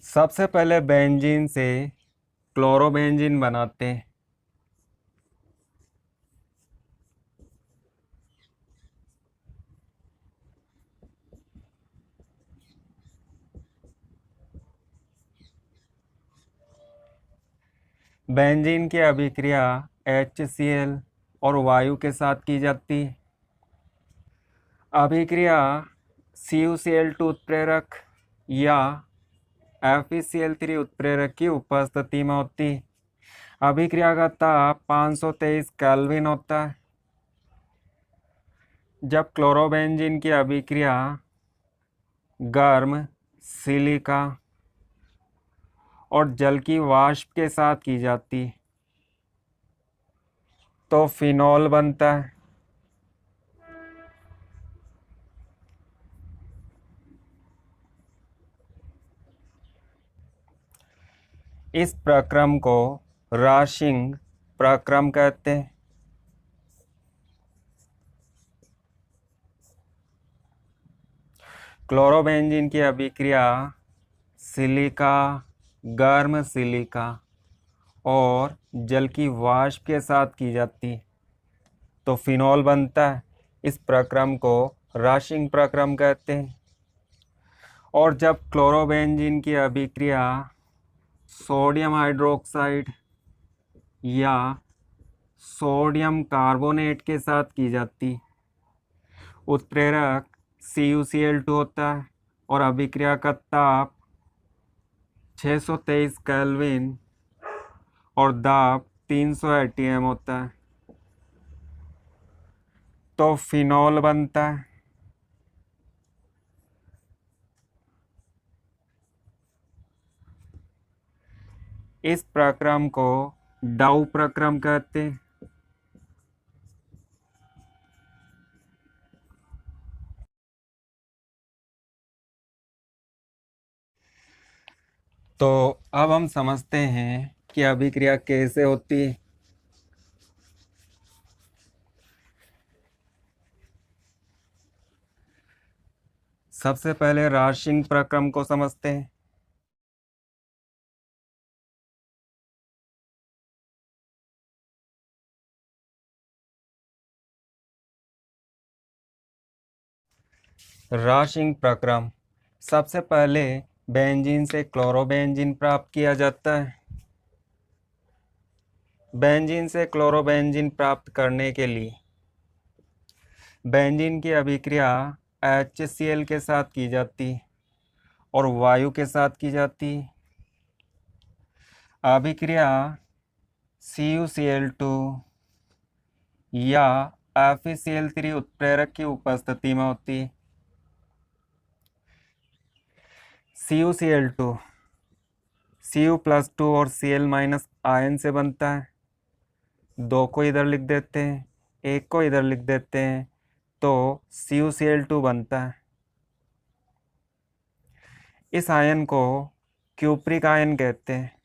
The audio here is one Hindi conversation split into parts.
सबसे पहले बेंजीन से क्लोरोबेंजीन बनाते हैं। बेंजीन की अभिक्रिया HCl और वायु के साथ की जाती है। अभिक्रिया CuCl2 उत्प्रेरक या FeCl3 उत्प्रेरक की उपस्थिति में होती है। अभिक्रिया का ताप 523 केल्विन होता है। जब क्लोरोबेंजीन की अभिक्रिया गर्म सिलिका और जल की वाष्प के साथ की जाती है तो फिनॉल बनता है। इस प्रक्रम को राशिंग प्रक्रम कहते हैं। क्लोरोबेंजीन की अभिक्रिया सिलिका, गर्म सिलिका और जल की वाष्प के साथ की जाती है तो फिनॉल बनता है। इस प्रक्रम को राशिंग प्रक्रम कहते हैं। और जब क्लोरोबेंजीन की अभिक्रिया सोडियम हाइड्रोक्साइड या सोडियम कार्बोनेट के साथ की जाती, उत्प्रेरक CuCl2 होता है और अभिक्रिया का ताप 623 केल्विन और दाब 300 atm होता है तो फिनॉल बनता है। इस प्रक्रम को डाउ प्रक्रम कहते हैं। तो अब हम समझते हैं कि अभिक्रिया कैसे होती है। सबसे पहले राशिंग प्रक्रम को समझते हैं। राशिंग प्रक्रम सबसे पहले बेंजीन से क्लोरोबेंजीन प्राप्त किया जाता है। बेंजीन से क्लोरोबेंजीन प्राप्त करने के लिए बेंजीन की अभिक्रिया HCl के साथ की जाती और वायु के साथ की जाती। अभिक्रिया CuCl2 या FeCl3 उत्प्रेरक की उपस्थिति में होती। CuCl2 Cu+2 और Cl- आयन से बनता है। 2 को इधर लिख देते हैं, 1 को इधर लिख देते हैं तो CuCl2 बनता है। इस आयन को क्यूप्रिक आयन कहते हैं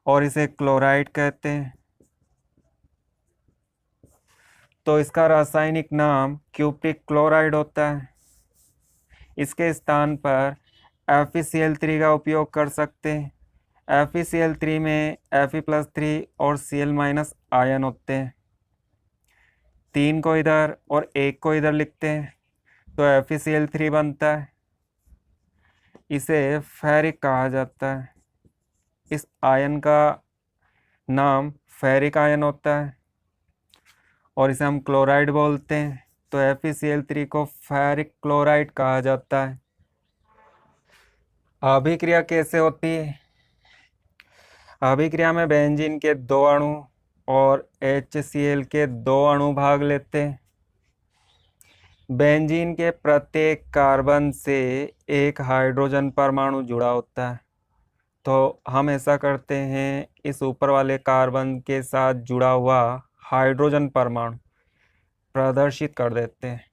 और इसे क्लोराइड कहते हैं। तो इसका रासायनिक नाम क्यूप्रिक क्लोराइड होता है। इसके स्थान पर FeCl3 का उपयोग कर सकते हैं। FeCl3 में Fe+3 और Cl- आयन होते हैं। 3 को इधर और 1 को इधर लिखते हैं तो FeCl3 बनता है। इसे फेरिक कहा जाता है। इस आयन का नाम फेरिक आयन होता है और इसे हम क्लोराइड बोलते हैं तो FeCl3 को फेरिक क्लोराइड कहा जाता है। अभिक्रिया कैसे होती है? अभिक्रिया में बेंजीन के 2 अणु और HCl के 2 अणु भाग लेते हैं। बेंजीन के प्रत्येक कार्बन से एक हाइड्रोजन परमाणु जुड़ा होता है तो हम ऐसा करते हैं, इस ऊपर वाले कार्बन के साथ जुड़ा हुआ हाइड्रोजन परमाणु प्रदर्शित कर देते हैं।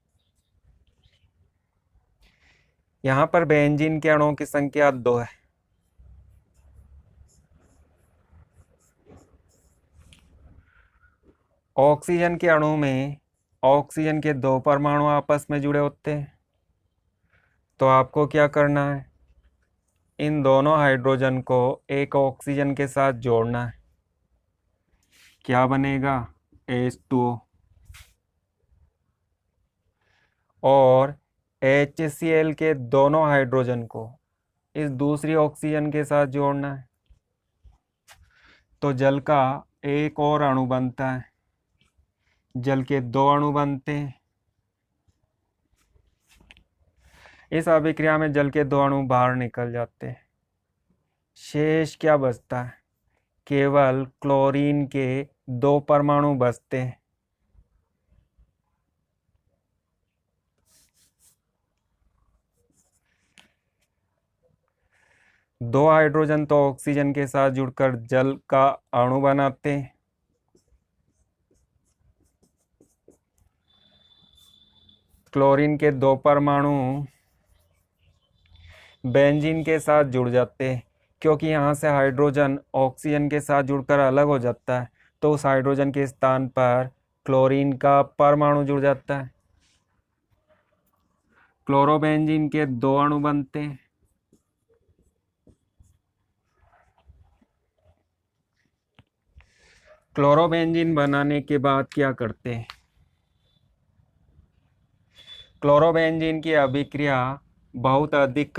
यहाँ पर बेंजीन के अणुओं की संख्या 2 है। ऑक्सीजन के अणु में ऑक्सीजन के 2 परमाणु आपस में जुड़े होते हैं तो आपको क्या करना है, इन दोनों हाइड्रोजन को एक ऑक्सीजन के साथ जोड़ना है। क्या बनेगा, H2O। और HCl के दोनों हाइड्रोजन को इस दूसरी ऑक्सीजन के साथ जोड़ना है। तो जल का एक और अणु बनता है, जल के दो अणु बनते हैं। इस अभिक्रिया में जल के दो अणु बाहर निकल जाते हैं। शेष क्या बचता है, केवल क्लोरीन के दो परमाणु बचते हैं। दो हाइड्रोजन तो ऑक्सीजन के साथ जुड़कर जल का अणु बनाते हैं। क्लोरीन के दो परमाणु बेंजीन के साथ जुड़ जाते हैं, क्योंकि यहाँ से हाइड्रोजन ऑक्सीजन के साथ जुड़कर अलग हो जाता है, तो उस हाइड्रोजन के स्थान पर क्लोरीन का परमाणु जुड़ जाता है। क्लोरोबेंजीन के दो अणु बनते हैं। क्लोरोबेंजीन बनाने के बाद क्या करते हैं, क्लोरोबेंजीन की अभिक्रिया बहुत अधिक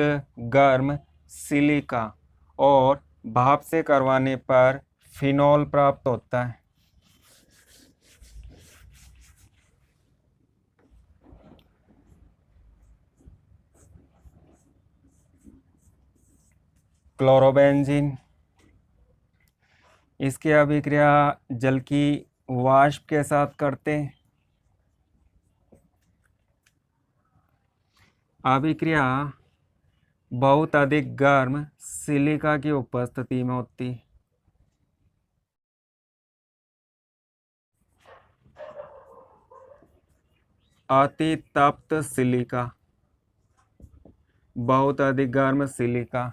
गर्म सिलिका और भाप से करवाने पर फिनॉल प्राप्त होता है। क्लोरोबेंजीन, इसकी अभिक्रिया जल की वाष्प के साथ करते हैं। अभिक्रिया बहुत अधिक गर्म सिलिका की उपस्थिति में होती है। अति तप्त सिलिका, बहुत अधिक गर्म सिलिका।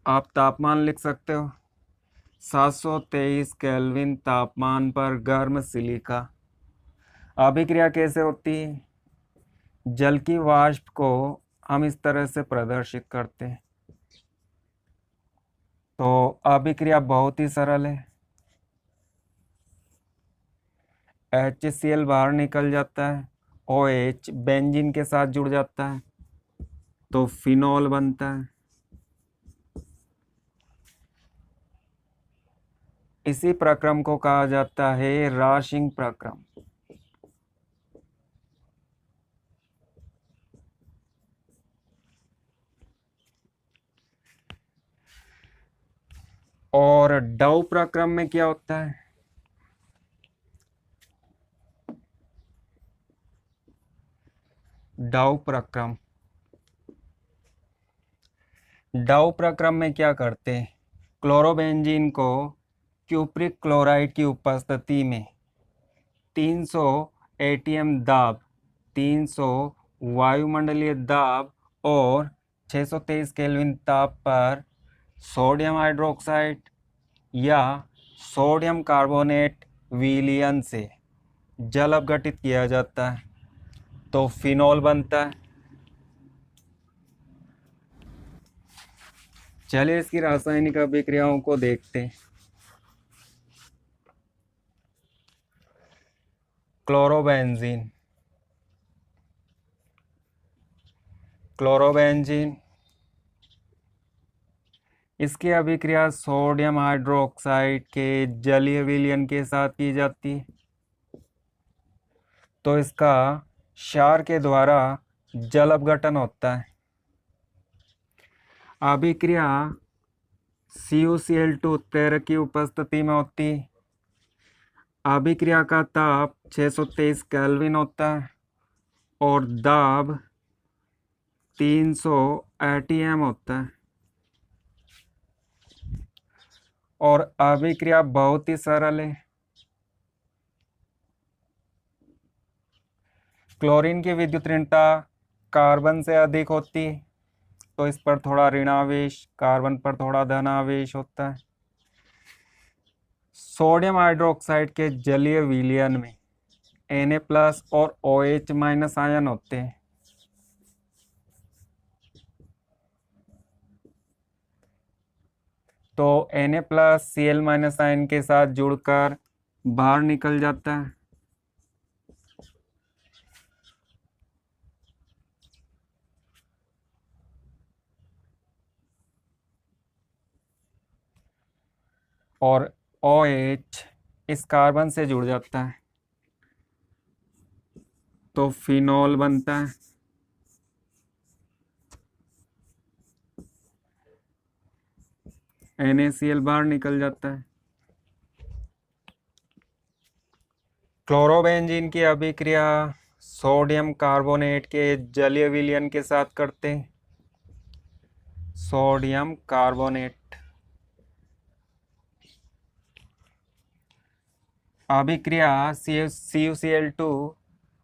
आप तापमान लिख सकते हो, 723 केल्विन तापमान पर गर्म सिलिका। अभिक्रिया कैसे होती है, जल की वाष्प को हम इस तरह से प्रदर्शित करते हैं। तो अभिक्रिया बहुत ही सरल है। HCl बाहर निकल जाता है, OH बेंजीन के साथ जुड़ जाता है, तो फिनॉल बनता है। इसी प्रक्रम को कहा जाता है राशिंग प्रक्रम। और डाउ प्रक्रम में क्या होता है, डाउ प्रक्रम, डाउ प्रक्रम में क्या करते हैं, क्लोरोबेंजीन को क्यूप्रिक क्लोराइड की उपस्थिति में 300 ATM दाब, 300 वायुमंडलीय दाब और 623 केल्विन ताप पर सोडियम हाइड्रोक्साइड या सोडियम कार्बोनेट विलयन से जल अपघटित किया जाता है, तो फिनॉल बनता है। चलिए इसकी रासायनिक अभिक्रियाओं को देखते हैं। क्लोरोबेंजीन, क्लोरोबेंजीन, इसकी अभिक्रिया सोडियम हाइड्रोक्साइड के जलीय विलयन के साथ की जाती है, तो इसका क्षार के द्वारा जल अपघटन होता है। अभिक्रिया CuCl2 उत्प्रेरक की उपस्थिति में होती है। अभिक्रिया का ताप 623 केल्विन होता है और दाब 300 ATM होता है। और अभिक्रिया बहुत ही सरल है। क्लोरीन की विद्युत ऋणता कार्बन से अधिक होती है, तो इस पर थोड़ा ऋणावेश, कार्बन पर थोड़ा धनावेश होता है। सोडियम हाइड्रोक्साइड के जलीय विलयन में Na+ और OH- आयन होते हैं। तो Na+ Cl- आयन के साथ जुड़कर बाहर निकल जाता है। और OH इस कार्बन से जुड़ जाता है तो फिनॉल बनता है। NaCl बाहर निकल जाता है। क्लोरोबेंजीन की अभिक्रिया सोडियम कार्बोनेट के जलीय विलयन के साथ करते हैं। सोडियम कार्बोनेट अभिक्रिया CuCl2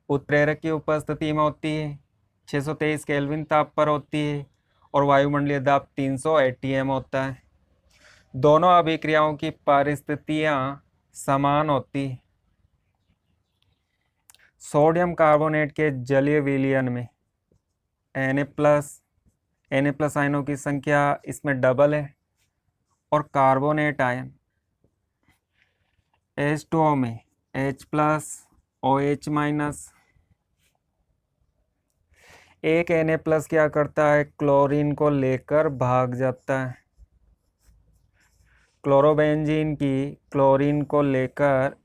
उत्प्रेरक की उपस्थिति में होती है, 623 केल्विन ताप पर होती है और वायुमंडलीय दाब 300 atm होता है। दोनों अभिक्रियाओं की परिस्थितियां समान होती है। सोडियम कार्बोनेट के जलीय विलयन में Na+ आयनों की संख्या इसमें डबल है और कार्बोनेट आयन H2O में H+ OH-। एक Na+ क्या करता है, क्लोरीन को लेकर भाग जाता है। क्लोरोबेंजीन की क्लोरीन को लेकर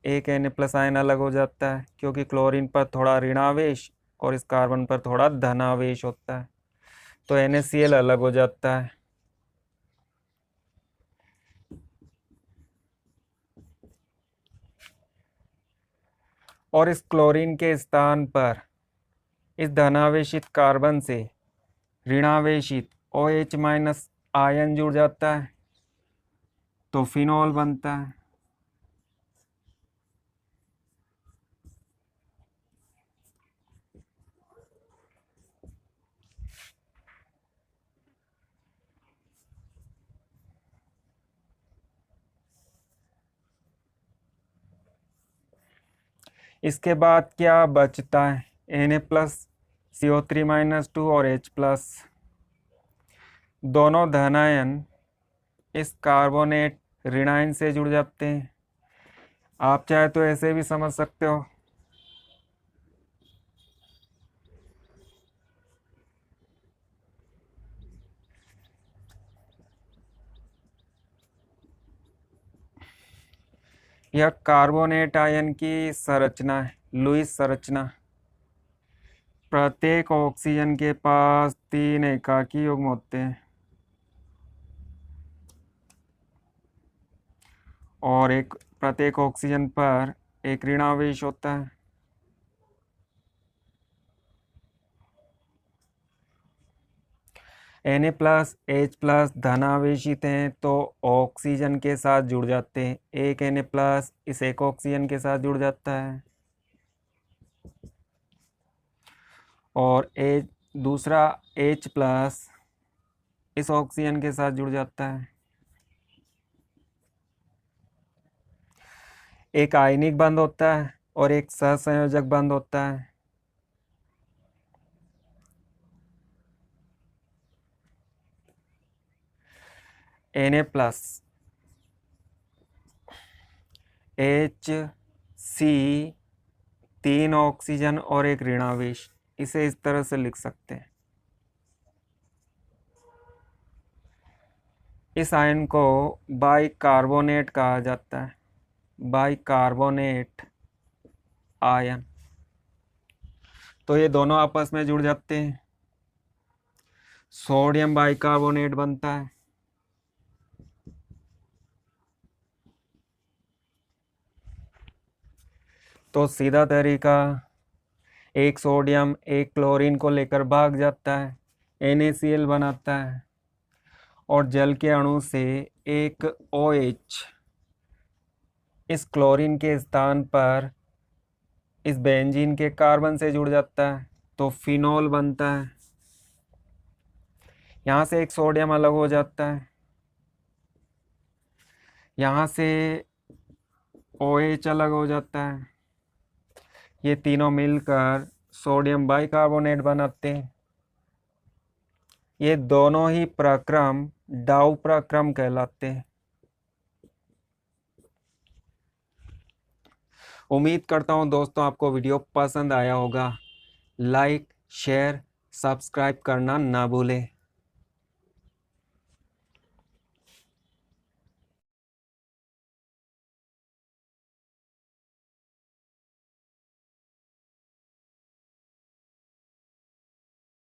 एक Na+ आयन अलग हो जाता है क्योंकि क्लोरीन पर थोड़ा ऋणावेश और इस कार्बन पर थोड़ा धनावेश होता है, तो NaCl अलग हो जाता है। और इस क्लोरीन के स्थान पर इस धनावेशित कार्बन से ऋणावेशित OH- आयन जुड़ जाता है तो फिनॉल बनता है। इसके बाद क्या बचता है, Na+ CO3- और H+। दोनों धनायन इस कार्बोनेट ऋणायन से जुड़ जाते हैं। आप चाहे तो ऐसे भी समझ सकते हो। यह कार्बोनेट आयन की संरचना है, लुईस संरचना। प्रत्येक ऑक्सीजन के पास 3 एकाकी युग्म होते हैं और प्रत्येक ऑक्सीजन पर एक ऋणावेश होता है। Na+ H+ धनावेशित हैं तो ऑक्सीजन के साथ जुड़ जाते हैं। एक Na+ इस एक ऑक्सीजन के साथ जुड़ जाता है और दूसरा H+ इस ऑक्सीजन के साथ जुड़ जाता है। एक आयनिक बंध होता है और एक सहसंयोजक बंध होता है। Na+ Hc 3 ऑक्सीजन और एक ऋणावेश, इसे इस तरह से लिख सकते हैं। इस आयन को बाइकार्बोनेट कहा जाता है, बाइकार्बोनेट आयन। तो ये दोनों आपस में जुड़ जाते हैं, सोडियम बाइकार्बोनेट बनता है। तो सीधा तरीका, एक सोडियम एक क्लोरीन को लेकर भाग जाता है, NaCl बनाता है और जल के अणु से एक OH इस क्लोरीन के स्थान पर इस बेंजीन के कार्बन से जुड़ जाता है तो फिनॉल बनता है। यहाँ से एक सोडियम अलग हो जाता है, यहाँ से OH अलग हो जाता है ये तीनों मिलकर सोडियम बाइकार्बोनेट बनाते हैं। ये दोनों ही प्रक्रम डाउ प्रक्रम कहलाते हैं। उम्मीद करता हूँ दोस्तों आपको वीडियो पसंद आया होगा। लाइक, शेयर, सब्सक्राइब करना ना भूलें।